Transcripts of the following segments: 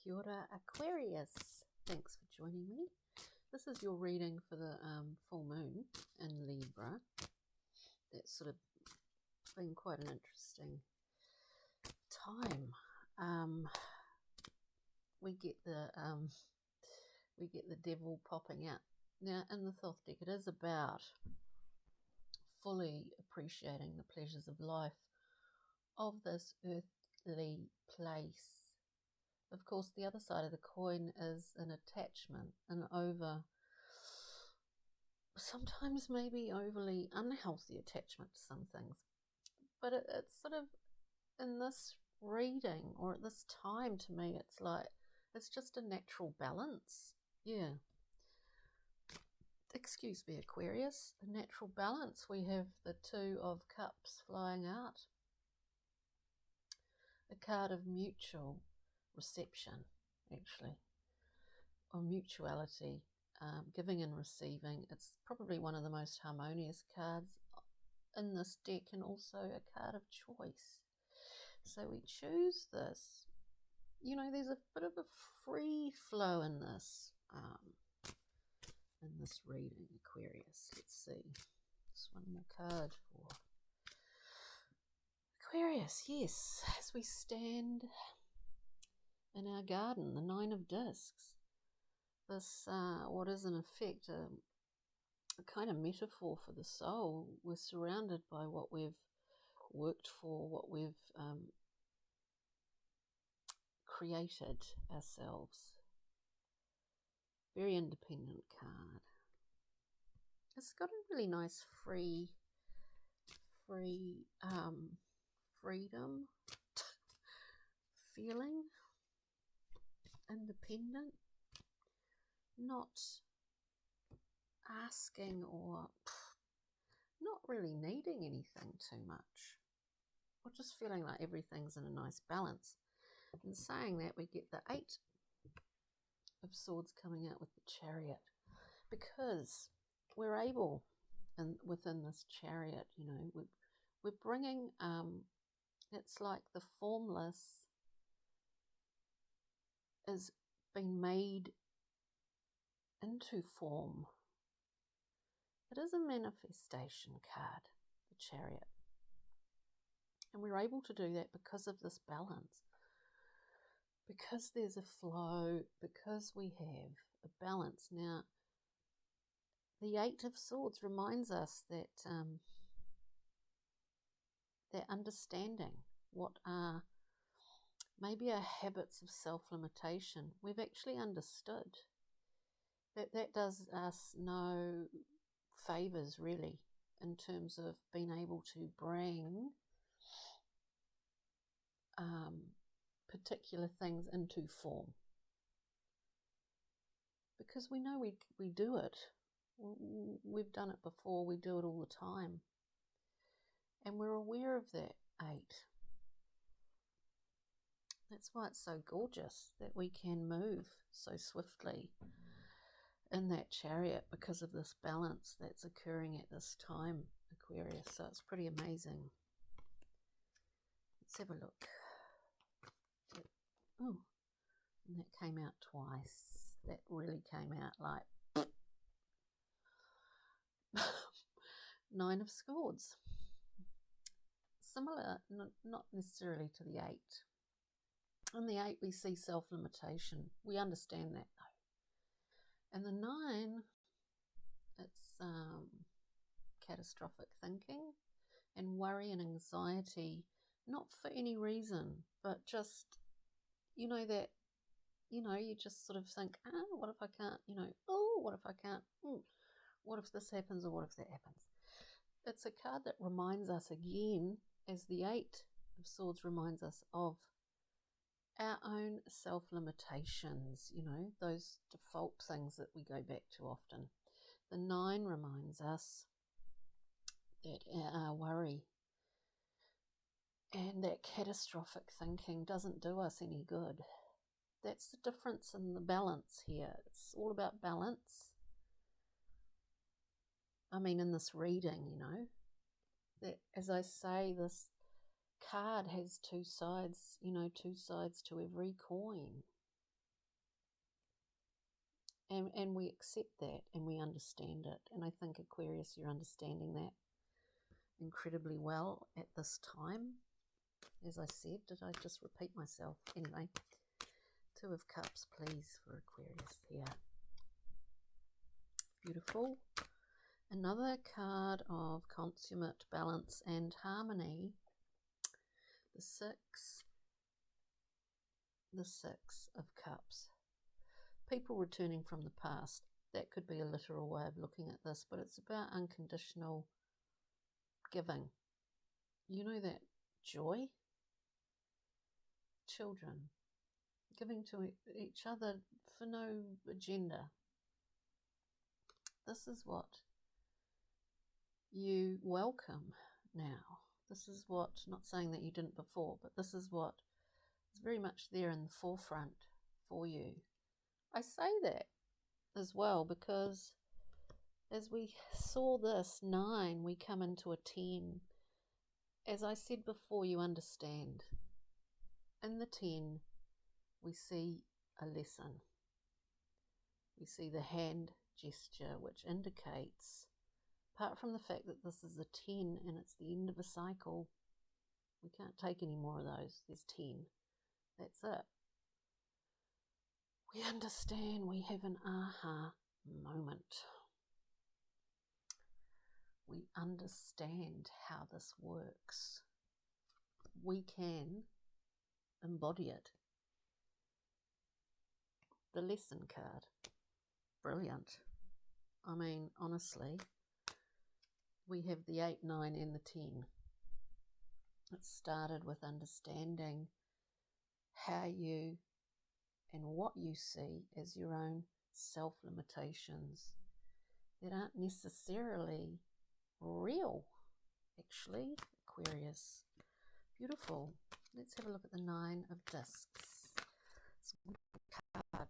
Kia ora, Aquarius. Thanks for joining me. This is your reading for the full moon in Libra. That's sort of been quite an interesting time. We get the devil popping out. Now in the Thoth deck, it is about fully appreciating the pleasures of life of this earthly place. Of course, the other side of the coin is an attachment, sometimes maybe overly unhealthy attachment to some things. But it's sort of, in this reading, or at this time, to me, it's like, it's just a natural balance. Yeah. Excuse me, Aquarius. A natural balance. We have the Two of Cups flying out. A card of mutual reception, actually, or mutuality, giving and receiving. It's probably one of the most harmonious cards in this deck, and also a card of choice. So we choose this. You know, there's a bit of a free flow in this reading, Aquarius. Let's see. Just one more card for Aquarius. Yes, as we stand in our garden, the Nine of Discs. This, what is in effect a kind of metaphor for the soul. We're surrounded by what we've worked for, what we've created ourselves. Very independent card. It's got a really nice freedom feeling. Independent, not asking or not really needing anything too much, or just feeling like everything's in a nice balance. In saying that, we get the Eight of Swords coming out with the Chariot, because we're able, and within this Chariot, you know, we're bringing, it's like the formless is being made into form. It is a manifestation card, the Chariot, and we're able to do that because of this balance, because there's a flow, because we have a balance. Now, the Eight of Swords reminds us that that understanding what are maybe our habits of self-limitation, we've actually understood that does us no favours, really, in terms of being able to bring particular things into form. Because we know we do it. We've done it before, we do it all the time. And we're aware of that Eight. That's why it's so gorgeous that we can move so swiftly in that Chariot, because of this balance that's occurring at this time, Aquarius. So it's pretty amazing. Let's have a look. Oh, and that came out twice. That really came out like Nine of Swords. Similar, not necessarily to the Eight. In the Eight, we see self-limitation. We understand that, though. And the Nine, it's catastrophic thinking and worry and anxiety, not for any reason, but just, you know, that, you know, you just sort of think, what if I can't, you know, what if I can't, what if this happens, or what if that happens? It's a card that reminds us again, as the Eight of Swords reminds us of our own self-limitations, you know, those default things that we go back to often. The Nine reminds us that our worry and that catastrophic thinking doesn't do us any good. That's the difference in the balance here. It's all about balance. I mean, in this reading, you know, that, as I say, this card has two sides, you know, two sides to every coin. And we accept that and we understand it. And I think, Aquarius, you're understanding that incredibly well at this time. As I said, did I just repeat myself? Anyway, Two of Cups, please, for Aquarius here. Beautiful. Another card of consummate balance and harmony. The Six of Cups. People returning from the past. That could be a literal way of looking at this, but it's about unconditional giving. You know that joy? Children. Giving to each other for no agenda. This is what you welcome now. This is what, not saying that you didn't before, but this is what is very much there in the forefront for you. I say that as well because as we saw this 9, we come into a 10. As I said before, you understand. In the 10, we see a lesson. We see the hand gesture, which indicates, apart from the fact that this is a 10 and it's the end of a cycle, we can't take any more of those. There's 10. That's it. We understand, we have an aha moment. We understand how this works. We can embody it. The lesson card. Brilliant. I mean, honestly, we have the 8, 9 and the 10. It started with understanding how you and what you see as your own self-limitations that aren't necessarily real, actually, Aquarius. Beautiful. Let's have a look at the 9 of Discs. It's a card.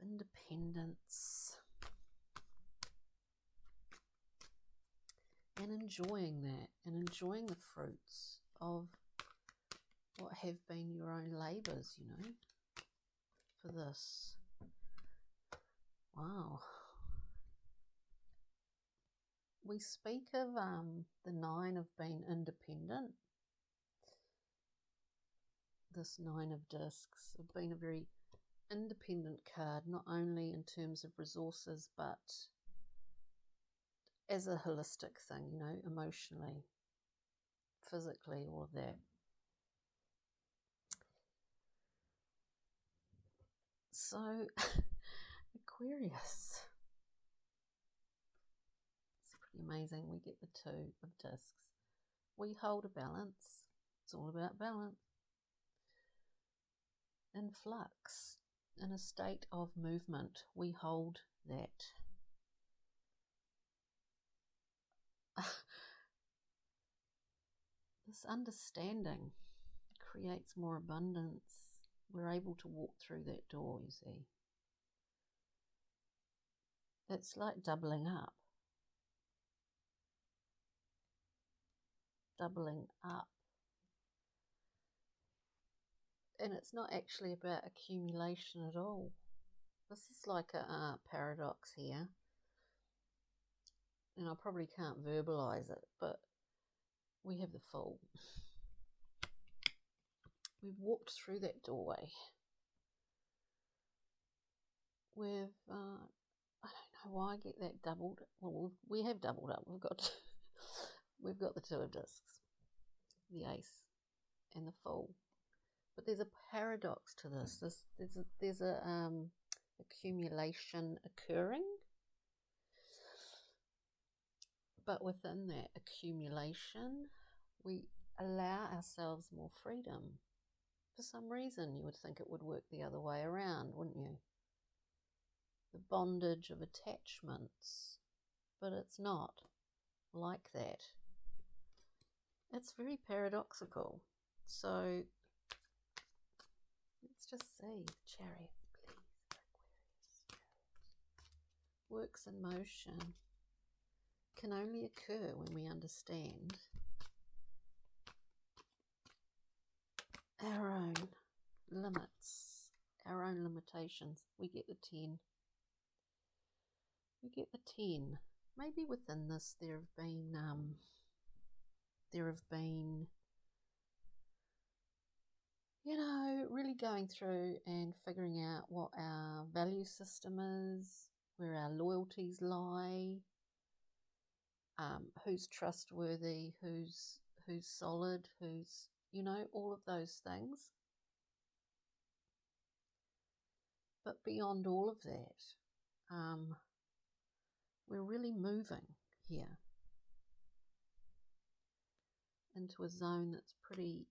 Independence. And enjoying that, and enjoying the fruits of what have been your own labours, you know, for this. Wow. We speak of the 9 of being independent. This 9 of Discs of being a very independent card, not only in terms of resources, but as a holistic thing, you know, emotionally, physically, all of that. So, Aquarius. It's pretty amazing. We get the 2 of Discs. We hold a balance. It's all about balance. In flux, in a state of movement, we hold that. This understanding creates more abundance. We're able to walk through that door, you see. It's like doubling up. Doubling up. And it's not actually about accumulation at all. This is like a paradox here. And I probably can't verbalize it, but we have the Fool. We've walked through that doorway. We've, I don't know why I get that doubled. Well, we have doubled up. We've got the 2 of Discs, the Ace, and the Fool. But there's a paradox to this. There's a accumulation occurring, but within that accumulation, we allow ourselves more freedom. For some reason, you would think it would work the other way around, wouldn't you? The bondage of attachments, but it's not like that. It's very paradoxical. So let's just see. Chariot, please, Aquarius. Works in motion can only occur when we understand our own limits, our own limitations. limitations. We get the 10. We get the 10. Maybe within this there have been, you know, really going through and figuring out what our value system is, where our loyalties lie, who's trustworthy, who's solid, who's, you know, all of those things. But beyond all of that, we're really moving here into a zone that's pretty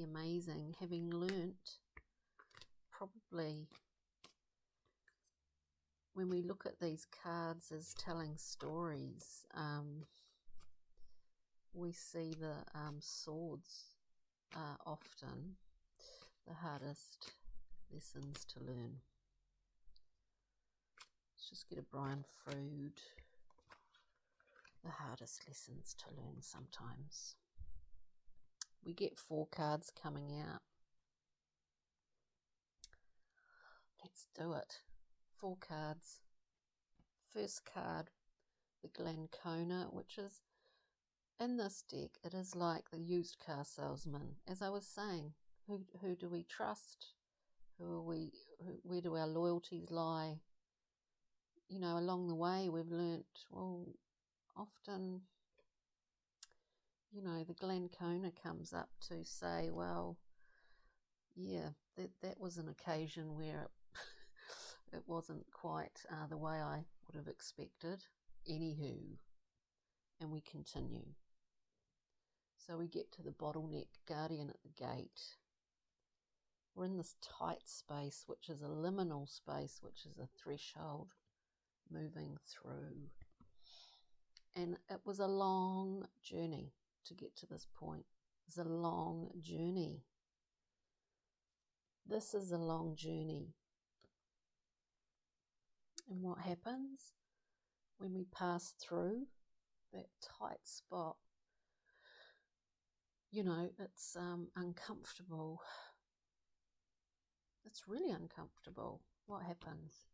amazing, having learnt probably when we look at these cards as telling stories, we see the swords are often the hardest lessons to learn. Let's just get a Brian Frood. The hardest lessons to learn sometimes. We get 4 cards coming out. Let's do it. 4 cards. First card, the Glancona, which is in this deck, it is like the used car salesman. As I was saying, who do we trust? Who are we? Where do our loyalties lie? You know, along the way we've learnt, well, often, you know, the Glancona comes up to say, well, yeah, that was an occasion where it wasn't quite the way I would have expected. Anywho, and we continue. So we get to the bottleneck guardian at the gate. We're in this tight space, which is a liminal space, which is a threshold moving through. And it was a long journey to get to this point. It's a long journey. This is a long journey. And what happens when we pass through that tight spot? You know, it's uncomfortable. It's really uncomfortable. What happens?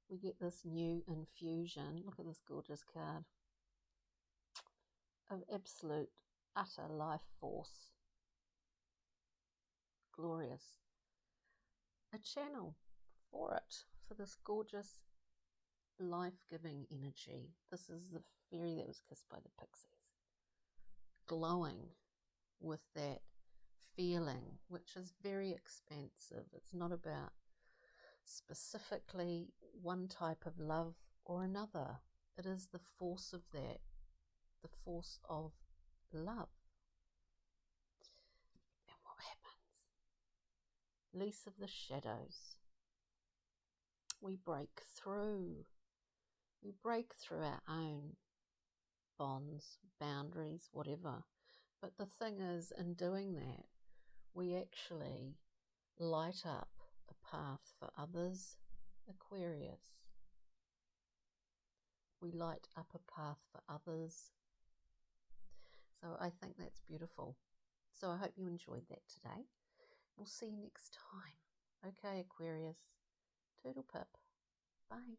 We get this new infusion. Look at this gorgeous card of absolute, utter life force. Glorious. A channel for it, for this gorgeous life-giving energy. This is the fairy that was kissed by the pixies. Glowing with that feeling, which is very expansive. It's not about specifically one type of love or another. It is the force of that, the force of love. And what happens? Lease of the shadows. We break through. We break through our own bonds, boundaries, whatever. But the thing is, in doing that, we actually light up a path for others. Aquarius. We light up a path for others. So I think that's beautiful. So I hope you enjoyed that today. We'll see you next time. Okay, Aquarius. Toodle pip. Bye.